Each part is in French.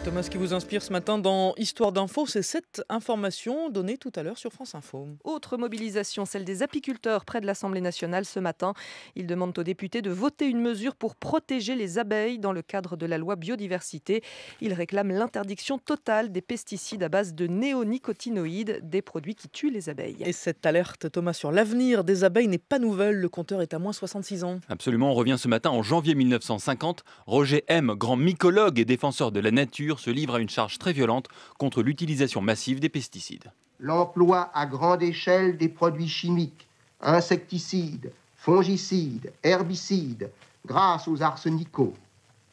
Thomas, ce qui vous inspire ce matin dans Histoire d'info, c'est cette information donnée tout à l'heure sur France Info. Autre mobilisation, celle des apiculteurs près de l'Assemblée nationale ce matin. Ils demandent aux députés de voter une mesure pour protéger les abeilles dans le cadre de la loi biodiversité. Ils réclament l'interdiction totale des pesticides à base de néonicotinoïdes, des produits qui tuent les abeilles. Et cette alerte, Thomas, sur l'avenir des abeilles n'est pas nouvelle. Le compteur est à moins 66 ans. Absolument, on revient ce matin en janvier 1950. Roger M., grand mycologue et défenseur de la nature, se livre à une charge très violente contre l'utilisation massive des pesticides. L'emploi à grande échelle des produits chimiques, insecticides, fongicides, herbicides, grâce aux arsenicaux,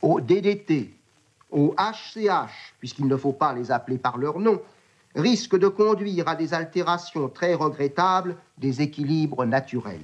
au DDT, au HCH, puisqu'il ne faut pas les appeler par leur nom, risque de conduire à des altérations très regrettables des équilibres naturels.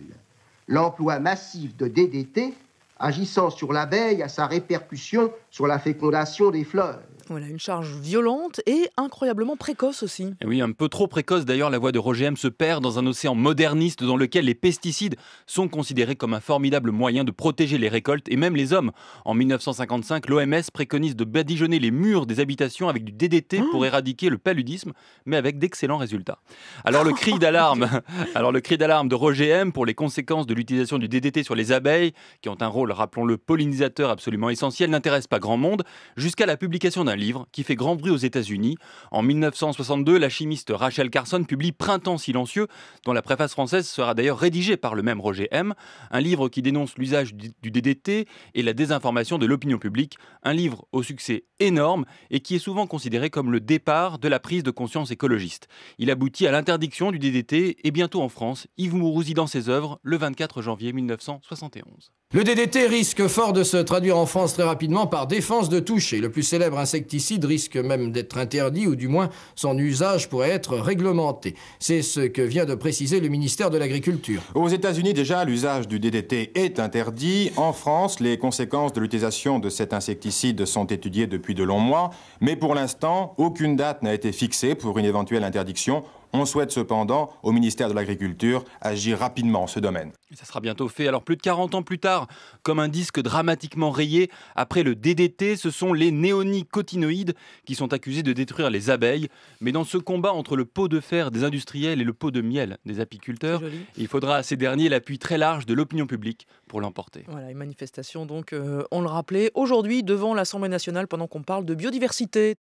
L'emploi massif de DDT, agissant sur l'abeille, a sa répercussion sur la fécondation des fleurs. Voilà, une charge violente et incroyablement précoce aussi. Et oui, un peu trop précoce d'ailleurs, la voix de Roger M se perd dans un océan moderniste dans lequel les pesticides sont considérés comme un formidable moyen de protéger les récoltes et même les hommes. En 1955, l'OMS préconise de badigeonner les murs des habitations avec du DDT pour éradiquer le paludisme, mais avec d'excellents résultats. Alors le cri d'alarme de Roger M pour les conséquences de l'utilisation du DDT sur les abeilles, qui ont un rôle, rappelons-le, pollinisateur absolument essentiel, n'intéresse pas grand monde, jusqu'à la publication d'un livre qui fait grand bruit aux États-Unis. En 1962, la chimiste Rachel Carson publie Printemps silencieux, dont la préface française sera d'ailleurs rédigée par le même Roger M. Un livre qui dénonce l'usage du DDT et la désinformation de l'opinion publique. Un livre au succès énorme et qui est souvent considéré comme le départ de la prise de conscience écologiste. Il aboutit à l'interdiction du DDT et bientôt en France, Yves Mourouzi dans ses œuvres, le 24 janvier 1971. Le DDT risque fort de se traduire en France très rapidement par défense de toucher. Le plus célèbre insecticide risque même d'être interdit ou du moins son usage pourrait être réglementé. C'est ce que vient de préciser le ministère de l'Agriculture. Aux États-Unis déjà, l'usage du DDT est interdit. En France, les conséquences de l'utilisation de cet insecticide sont étudiées depuis de longs mois. Mais pour l'instant, aucune date n'a été fixée pour une éventuelle interdiction. On souhaite cependant, au ministère de l'Agriculture, agir rapidement en ce domaine. Et ça sera bientôt fait. Alors plus de 40 ans plus tard, comme un disque dramatiquement rayé, après le DDT, ce sont les néonicotinoïdes qui sont accusés de détruire les abeilles. Mais dans ce combat entre le pot de fer des industriels et le pot de miel des apiculteurs, il faudra à ces derniers l'appui très large de l'opinion publique pour l'emporter. Voilà, une manifestation donc, on le rappelait, aujourd'hui devant l'Assemblée nationale pendant qu'on parle de biodiversité.